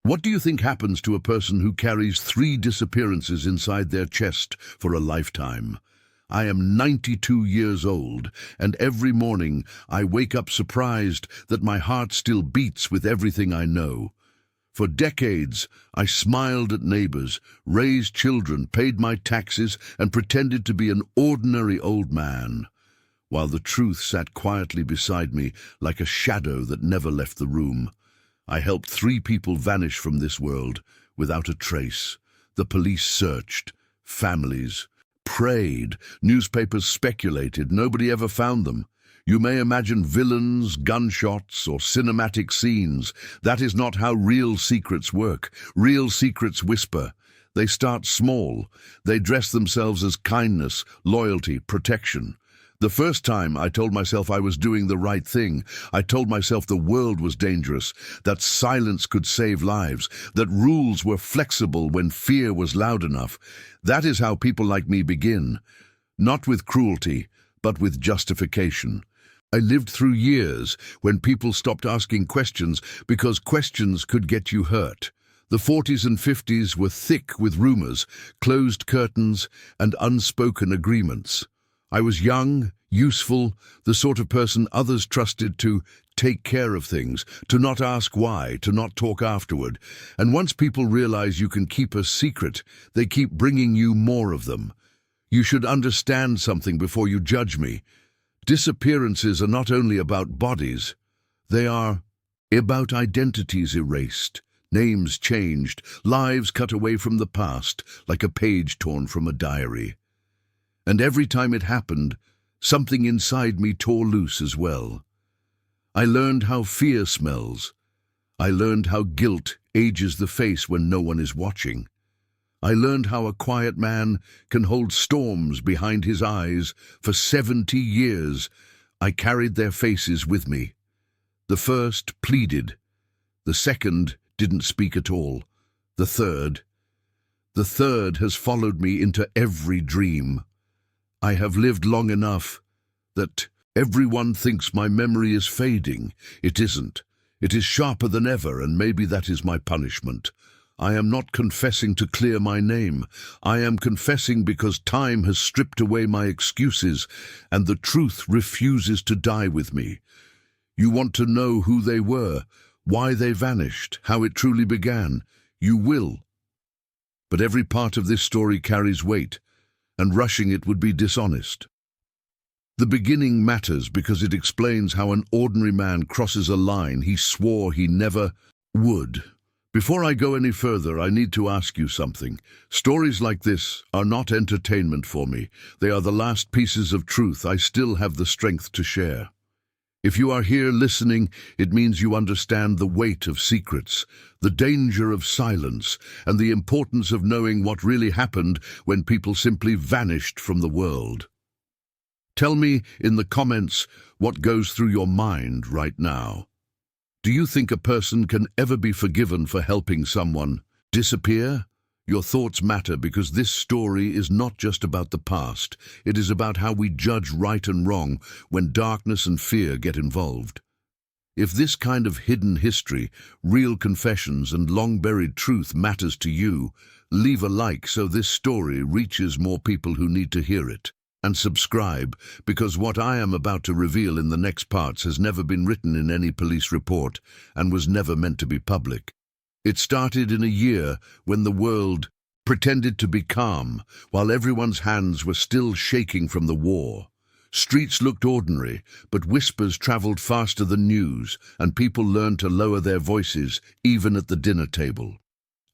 What do you think happens to a person who carries 3 disappearances inside their chest for a lifetime? I am 92 years old, and every morning I wake up surprised that my heart still beats with everything I know. For decades, I smiled at neighbors, raised children, paid my taxes, and pretended to be an ordinary old man, while the truth sat quietly beside me like a shadow that never left the room. I helped 3 people vanish from this world without a trace. The police searched, families prayed, newspapers speculated, nobody ever found them. You may imagine villains, gunshots, or cinematic scenes. That is not how real secrets work. Real secrets whisper. They start small. They dress themselves as kindness, loyalty, protection. The first time I told myself I was doing the right thing, I told myself the world was dangerous, that silence could save lives, that rules were flexible when fear was loud enough. That is how people like me begin. Not with cruelty, but with justification. I lived through years when people stopped asking questions because questions could get you hurt. The 40s and 50s were thick with rumors, closed curtains, and unspoken agreements. I was young, useful, the sort of person others trusted to take care of things, to not ask why, to not talk afterward. And once people realize you can keep a secret, they keep bringing you more of them. You should understand something before you judge me. Disappearances are not only about bodies, they are about identities erased, names changed, lives cut away from the past, like a page torn from a diary. And every time it happened, something inside me tore loose as well. I learned how fear smells. I learned how guilt ages the face when no one is watching. I learned how a quiet man can hold storms behind his eyes for 70 years. I carried their faces with me. The first pleaded. The second didn't speak at all. The third has followed me into every dream. I have lived long enough that everyone thinks my memory is fading. It isn't. It is sharper than ever, and maybe that is my punishment. I am not confessing to clear my name. I am confessing because time has stripped away my excuses, and the truth refuses to die with me. You want to know who they were, why they vanished, how it truly began. You will. But every part of this story carries weight, and rushing it would be dishonest. The beginning matters because it explains how an ordinary man crosses a line he swore he never would. Before I go any further, I need to ask you something. Stories like this are not entertainment for me. They are the last pieces of truth I still have the strength to share. If you are here listening, it means you understand the weight of secrets, the danger of silence, and the importance of knowing what really happened when people simply vanished from the world. Tell me in the comments what goes through your mind right now. Do you think a person can ever be forgiven for helping someone disappear? Your thoughts matter because this story is not just about the past. It is about how we judge right and wrong when darkness and fear get involved. If this kind of hidden history, real confessions, and long-buried truth matters to you, leave a like so this story reaches more people who need to hear it. And subscribe, because what I am about to reveal in the next parts has never been written in any police report and was never meant to be public. It started in a year when the world pretended to be calm, while everyone's hands were still shaking from the war. Streets looked ordinary, but whispers traveled faster than news, and people learned to lower their voices, even at the dinner table.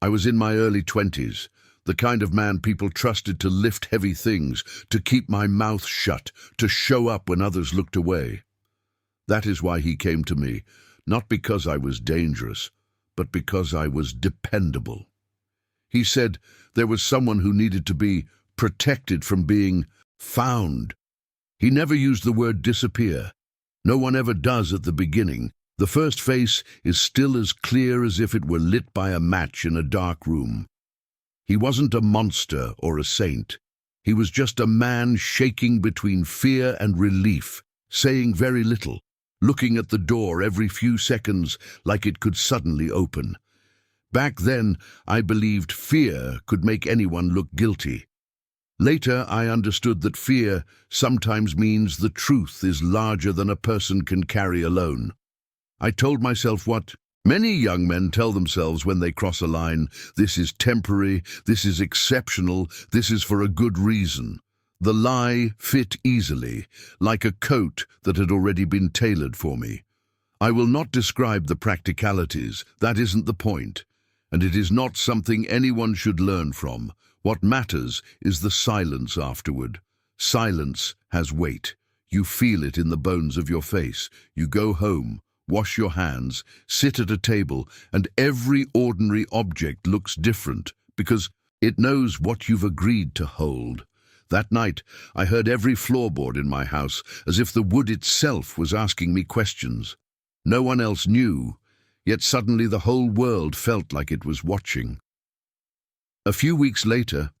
I was in my early 20s. The kind of man people trusted to lift heavy things, to keep my mouth shut, to show up when others looked away. That is why he came to me, not because I was dangerous, but because I was dependable. He said there was someone who needed to be protected from being found. He never used the word disappear. No one ever does at the beginning. The first face is still as clear as if it were lit by a match in a dark room. He wasn't a monster or a saint. He was just a man shaking between fear and relief, saying very little, looking at the door every few seconds like it could suddenly open. Back then, I believed fear could make anyone look guilty. Later, I understood that fear sometimes means the truth is larger than a person can carry alone. I told myself what many young men tell themselves when they cross a line: this is temporary, this is exceptional, this is for a good reason. The lie fit easily, like a coat that had already been tailored for me. I will not describe the practicalities, that isn't the point, and it is not something anyone should learn from. What matters is the silence afterward. Silence has weight. You feel it in the bones of your face. You go home, wash your hands, sit at a table, and every ordinary object looks different because it knows what you've agreed to hold. That night, I heard every floorboard in my house as if the wood itself was asking me questions. No one else knew, yet suddenly the whole world felt like it was watching. A few weeks later,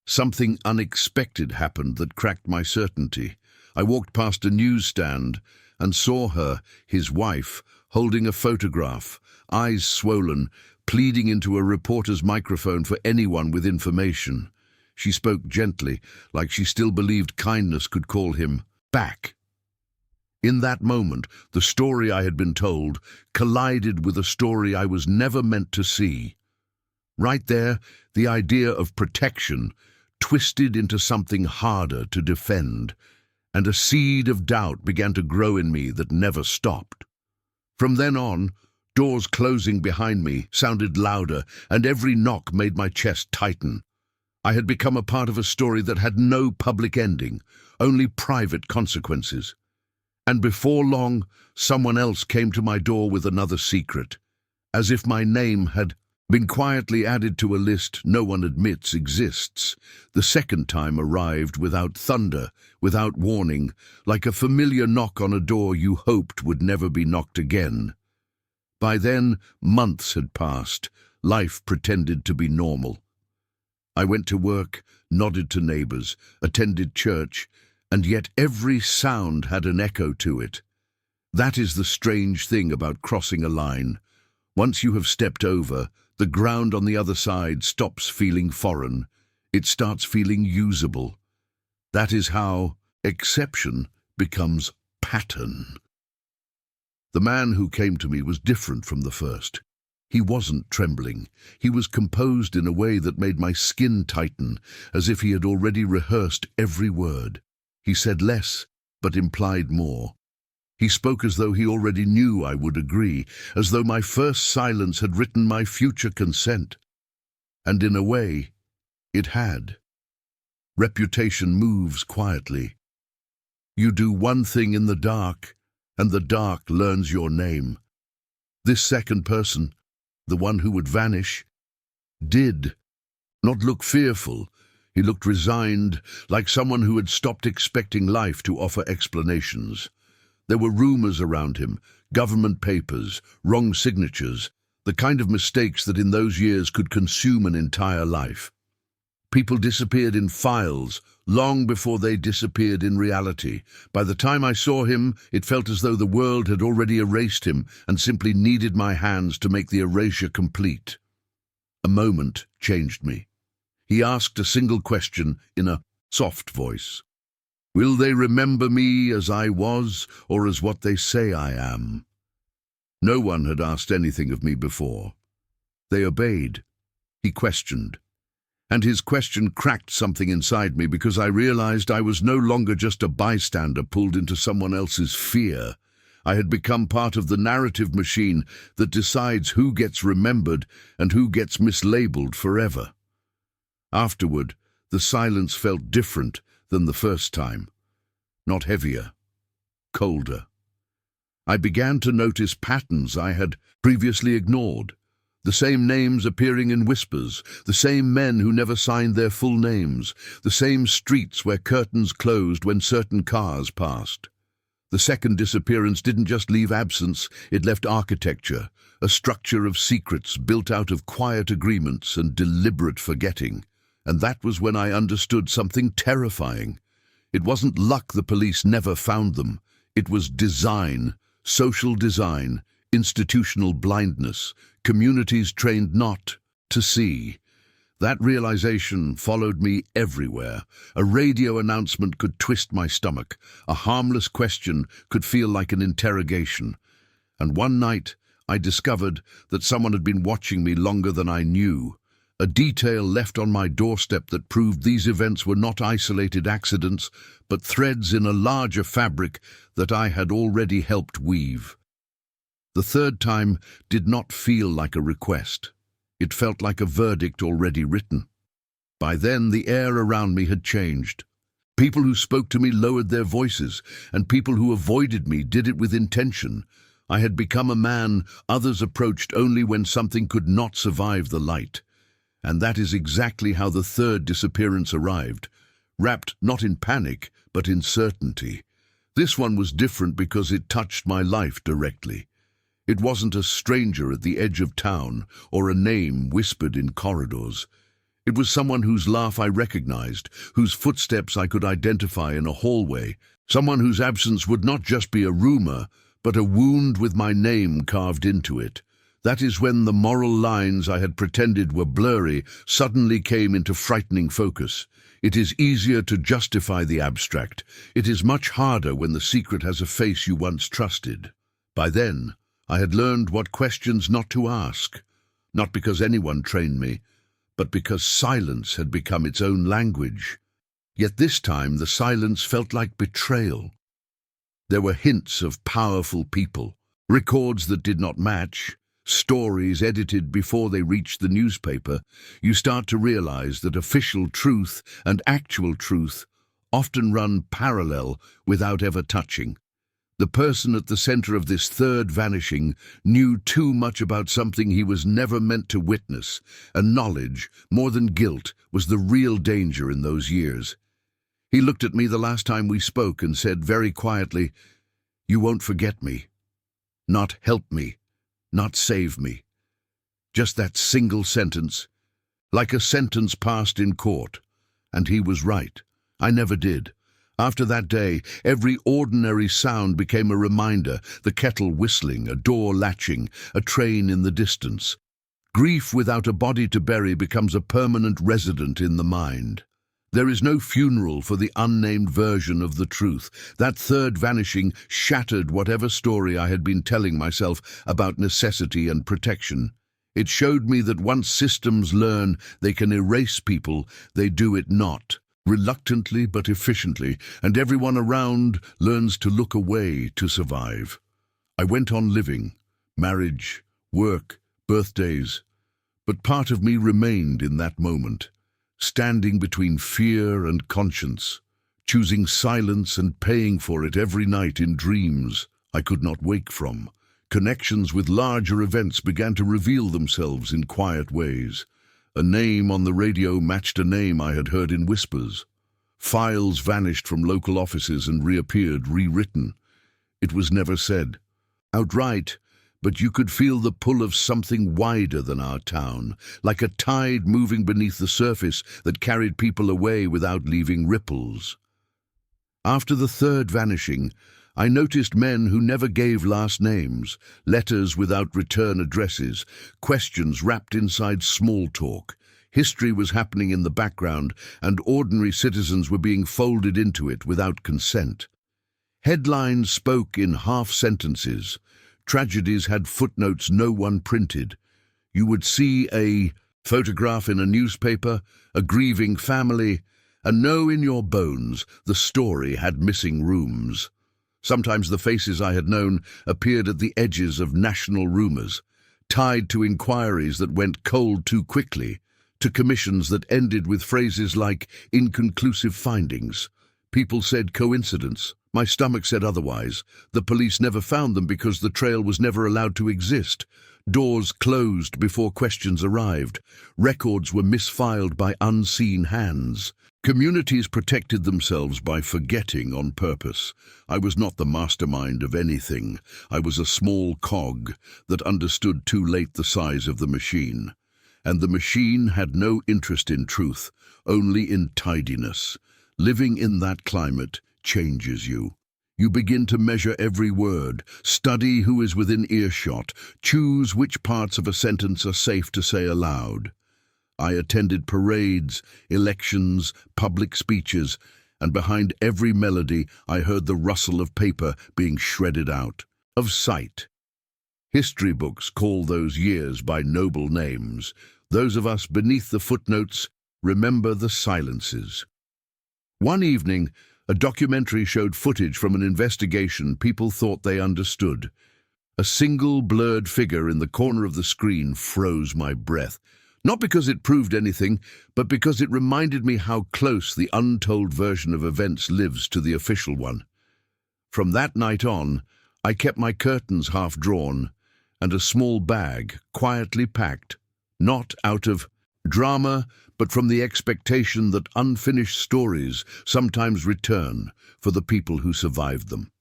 something unexpected happened that cracked my certainty. I walked past a newsstand and saw her, his wife, holding a photograph, eyes swollen, pleading into a reporter's microphone for anyone with information. She spoke gently, like she still believed kindness could call him back. In that moment, the story I had been told collided with a story I was never meant to see. Right there, the idea of protection twisted into something harder to defend, and a seed of doubt began to grow in me that never stopped. From then on, doors closing behind me sounded louder, and every knock made my chest tighten. I had become a part of a story that had no public ending, only private consequences. And before long, someone else came to my door with another secret, as if my name had been quietly added to a list no one admits exists. The second time arrived without thunder, without warning, like a familiar knock on a door you hoped would never be knocked again. By then, months had passed. Life pretended to be normal. I went to work, nodded to neighbors, attended church, and yet every sound had an echo to it. That is the strange thing about crossing a line. Once you have stepped over, the ground on the other side stops feeling foreign. It starts feeling usable. That is how exception becomes pattern. The man who came to me was different from the first. He wasn't trembling. He was composed in a way that made my skin tighten, as if he had already rehearsed every word. He said less, but implied more. He spoke as though he already knew I would agree, as though my first silence had written my future consent. And in a way, it had. Reputation moves quietly. You do one thing in the dark, and the dark learns your name. This second person, the one who would vanish, did not look fearful. He looked resigned, like someone who had stopped expecting life to offer explanations. There were rumors around him, government papers, wrong signatures, the kind of mistakes that in those years could consume an entire life. People disappeared in files long before they disappeared in reality. By the time I saw him, it felt as though the world had already erased him and simply needed my hands to make the erasure complete. A moment changed me. He asked a single question in a soft voice. Will they remember me as I was, or as what they say I am? No one had asked anything of me before. They obeyed. He questioned. And his question cracked something inside me because I realized I was no longer just a bystander pulled into someone else's fear. I had become part of the narrative machine that decides who gets remembered and who gets mislabeled forever. Afterward, the silence felt different than the first time. Not heavier, colder. I began to notice patterns I had previously ignored. The same names appearing in whispers, the same men who never signed their full names, the same streets where curtains closed when certain cars passed. The second disappearance didn't just leave absence, it left architecture, a structure of secrets built out of quiet agreements and deliberate forgetting. And that was when I understood something terrifying. It wasn't luck the police never found them. It was design, social design, institutional blindness, communities trained not to see. That realization followed me everywhere. A radio announcement could twist my stomach. A harmless question could feel like an interrogation. And one night, I discovered that someone had been watching me longer than I knew. A detail left on my doorstep that proved these events were not isolated accidents, but threads in a larger fabric that I had already helped weave. The third time did not feel like a request. It felt like a verdict already written. By then, the air around me had changed. People who spoke to me lowered their voices, and people who avoided me did it with intention. I had become a man others approached only when something could not survive the light. And that is exactly how the third disappearance arrived, wrapped not in panic, but in certainty. This one was different because it touched my life directly. It wasn't a stranger at the edge of town or a name whispered in corridors. It was someone whose laugh I recognized, whose footsteps I could identify in a hallway, someone whose absence would not just be a rumor, but a wound with my name carved into it. That is when the moral lines I had pretended were blurry suddenly came into frightening focus. It is easier to justify the abstract. It is much harder when the secret has a face you once trusted. By then, I had learned what questions not to ask, not because anyone trained me, but because silence had become its own language. Yet this time the silence felt like betrayal. There were hints of powerful people, records that did not match, stories edited before they reached the newspaper. You start to realize that official truth and actual truth often run parallel without ever touching. The person at the center of this third vanishing knew too much about something he was never meant to witness, and knowledge, more than guilt, was the real danger in those years. He looked at me the last time we spoke and said very quietly, "You won't forget me. Not help me. Not save me." Just that single sentence, like a sentence passed in court. And he was right. I never did. After that day, every ordinary sound became a reminder, the kettle whistling, a door latching, a train in the distance. Grief without a body to bury becomes a permanent resident in the mind. There is no funeral for the unnamed version of the truth. That third vanishing shattered whatever story I had been telling myself about necessity and protection. It showed me that once systems learn they can erase people, they do it not. Reluctantly but efficiently, and everyone around learns to look away to survive. I went on living, marriage, work, birthdays, but part of me remained in that moment, standing between fear and conscience, choosing silence and paying for it every night in dreams I could not wake from. Connections with larger events began to reveal themselves in quiet ways. A name on the radio matched a name I had heard in whispers. Files vanished from local offices and reappeared rewritten. It was never said outright, but you could feel the pull of something wider than our town, like a tide moving beneath the surface that carried people away without leaving ripples. After the third vanishing, I noticed men who never gave last names, letters without return addresses, questions wrapped inside small talk. History was happening in the background, and ordinary citizens were being folded into it without consent. Headlines spoke in half sentences. Tragedies had footnotes no one printed. You would see a photograph in a newspaper, a grieving family, and know in your bones the story had missing rooms. Sometimes the faces I had known appeared at the edges of national rumors, tied to inquiries that went cold too quickly, to commissions that ended with phrases like inconclusive findings. People said coincidence. My stomach said otherwise. The police never found them because the trail was never allowed to exist. Doors closed before questions arrived. Records were misfiled by unseen hands. Communities protected themselves by forgetting on purpose. I was not the mastermind of anything. I was a small cog that understood too late the size of the machine. And the machine had no interest in truth, only in tidiness. Living in that climate changes you. You begin to measure every word, study who is within earshot, choose which parts of a sentence are safe to say aloud. I attended parades, elections, public speeches, and behind every melody I heard the rustle of paper being shredded out, of sight. History books call those years by noble names. Those of us beneath the footnotes remember the silences. One evening, a documentary showed footage from an investigation people thought they understood. A single blurred figure in the corner of the screen froze my breath. Not because it proved anything, but because it reminded me how close the untold version of events lives to the official one. From that night on, I kept my curtains half drawn and a small bag quietly packed, not out of drama, but from the expectation that unfinished stories sometimes return for the people who survived them.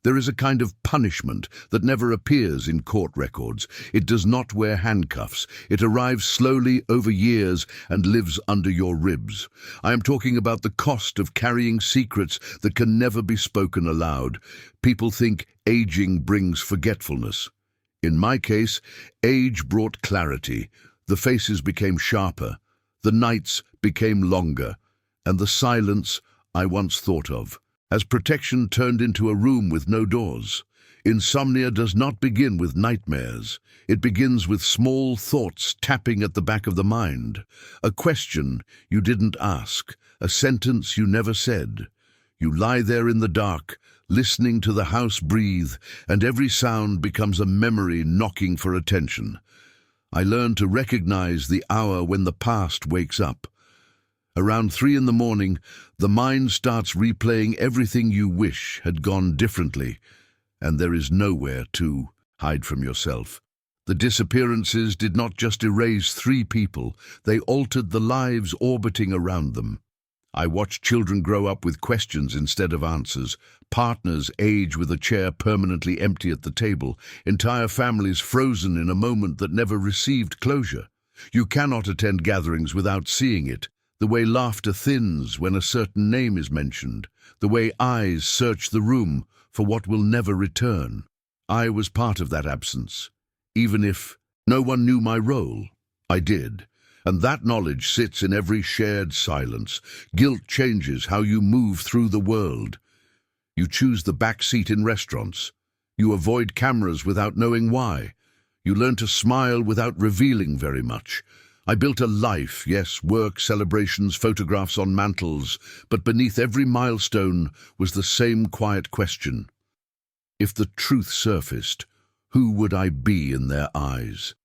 There is a kind of punishment that never appears in court records. It does not wear handcuffs. It arrives slowly over years and lives under your ribs. I am talking about the cost of carrying secrets that can never be spoken aloud. People think aging brings forgetfulness. In my case, age brought clarity. The faces became sharper, the nights became longer, and the silence I once thought of as protection turned into a room with no doors. Insomnia does not begin with nightmares. It begins with small thoughts tapping at the back of the mind. A question you didn't ask, a sentence you never said. You lie there in the dark, listening to the house breathe, and every sound becomes a memory knocking for attention. I learned to recognize the hour when the past wakes up. Around 3 in the morning, the mind starts replaying everything you wish had gone differently, and there is nowhere to hide from yourself. The disappearances did not just erase 3 people, they altered the lives orbiting around them. I watched children grow up with questions instead of answers, partners age with a chair permanently empty at the table, entire families frozen in a moment that never received closure. You cannot attend gatherings without seeing it. The way laughter thins when a certain name is mentioned, the way eyes search the room for what will never return. I was part of that absence. Even if no one knew my role, I did. And that knowledge sits in every shared silence. Guilt changes how you move through the world. You choose the back seat in restaurants. You avoid cameras without knowing why. You learn to smile without revealing very much. I built a life, yes, work, celebrations, photographs on mantles, but beneath every milestone was the same quiet question. If the truth surfaced, who would I be in their eyes?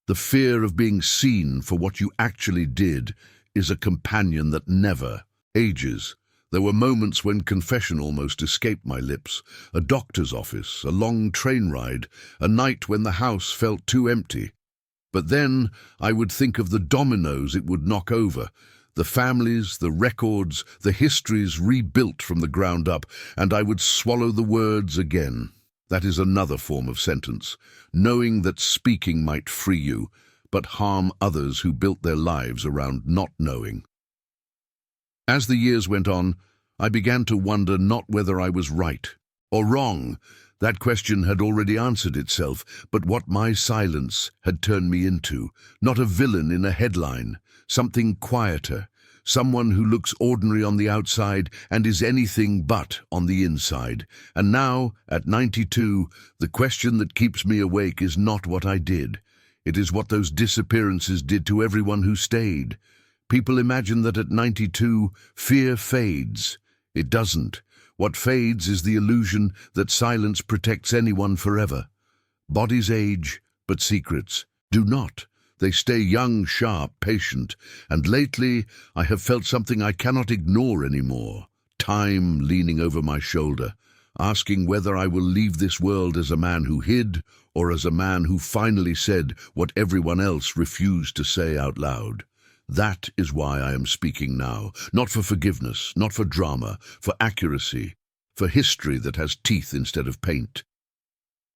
The fear of being seen for what you actually did is a companion that never ages. There were moments when confession almost escaped my lips. A doctor's office, a long train ride, a night when the house felt too empty. But then I would think of the dominoes it would knock over, the families, the records, the histories rebuilt from the ground up, and I would swallow the words again. That is another form of sentence, knowing that speaking might free you, but harm others who built their lives around not knowing. As the years went on, I began to wonder not whether I was right or wrong. That question had already answered itself, but what my silence had turned me into, not a villain in a headline, something quieter, someone who looks ordinary on the outside and is anything but on the inside. And now, at 92, the question that keeps me awake is not what I did. It is what those disappearances did to everyone who stayed. People imagine that at 92, fear fades. It doesn't. What fades is the illusion that silence protects anyone forever. Bodies age, but secrets do not. They stay young, sharp, patient, and lately I have felt something I cannot ignore anymore. Time leaning over my shoulder, asking whether I will leave this world as a man who hid or as a man who finally said what everyone else refused to say out loud. That is why I am speaking now, not for forgiveness, not for drama, for accuracy, for history that has teeth instead of paint.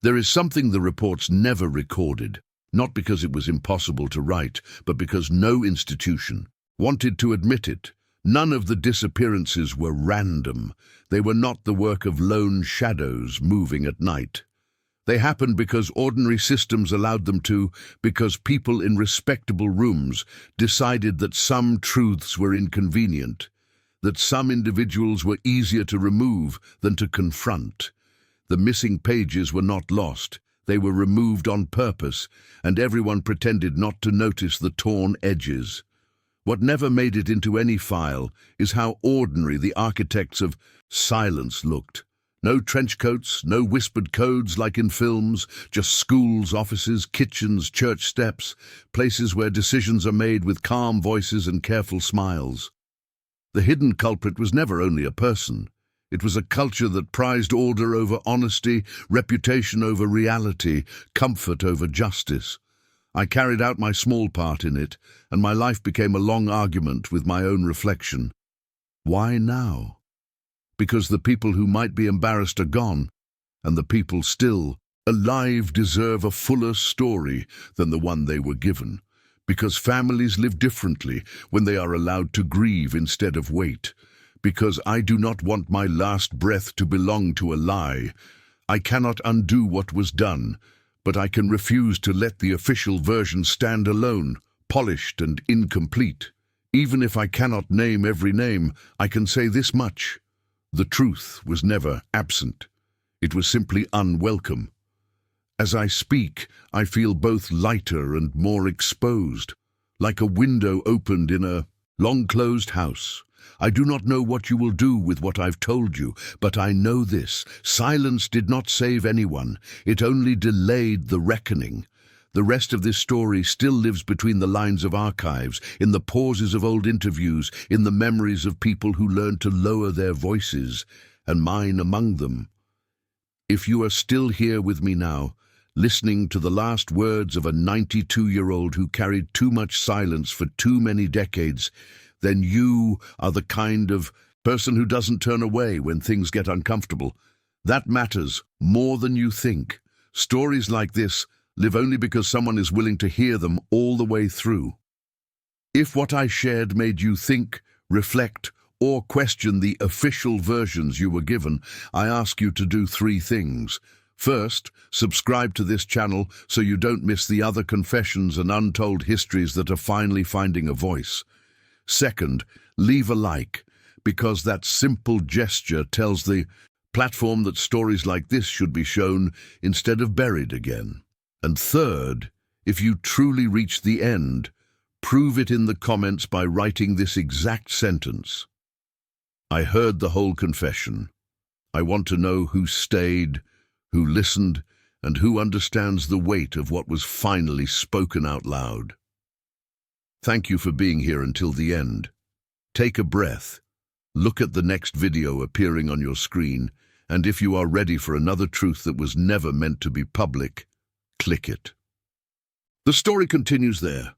There is something the reports never recorded, not because it was impossible to write, but because no institution wanted to admit it. None of the disappearances were random. They were not the work of lone shadows moving at night. They happened because ordinary systems allowed them to, because people in respectable rooms decided that some truths were inconvenient, that some individuals were easier to remove than to confront. The missing pages were not lost. They were removed on purpose, and everyone pretended not to notice the torn edges. What never made it into any file is how ordinary the architects of silence looked. No trench coats, no whispered codes like in films, just schools, offices, kitchens, church steps, places where decisions are made with calm voices and careful smiles. The hidden culprit was never only a person. It was a culture that prized order over honesty, reputation over reality, comfort over justice. I carried out my small part in it, and my life became a long argument with my own reflection. Why now? Because the people who might be embarrassed are gone, and the people still alive deserve a fuller story than the one they were given. Because families live differently when they are allowed to grieve instead of wait. Because I do not want my last breath to belong to a lie. I cannot undo what was done, but I can refuse to let the official version stand alone, polished and incomplete. Even if I cannot name every name, I can say this much. The truth was never absent. It was simply unwelcome. As I speak, I feel both lighter and more exposed, like a window opened in a long-closed house. I do not know what you will do with what I've told you, but I know this. Silence did not save anyone. It only delayed the reckoning. The rest of this story still lives between the lines of archives, in the pauses of old interviews, in the memories of people who learned to lower their voices, and mine among them. If you are still here with me now, listening to the last words of a 92-year-old who carried too much silence for too many decades, then you are the kind of person who doesn't turn away when things get uncomfortable. That matters more than you think. Stories like this live only because someone is willing to hear them all the way through. If what I shared made you think, reflect, or question the official versions you were given, I ask you to do 3 things. First, subscribe to this channel so you don't miss the other confessions and untold histories that are finally finding a voice. Second, leave a like, because that simple gesture tells the platform that stories like this should be shown instead of buried again. And third, if you truly reach the end, prove it in the comments by writing this exact sentence. I heard the whole confession. I want to know who stayed, who listened, and who understands the weight of what was finally spoken out loud. Thank you for being here until the end. Take a breath. Look at the next video appearing on your screen, and if you are ready for another truth that was never meant to be public, click it. The story continues there.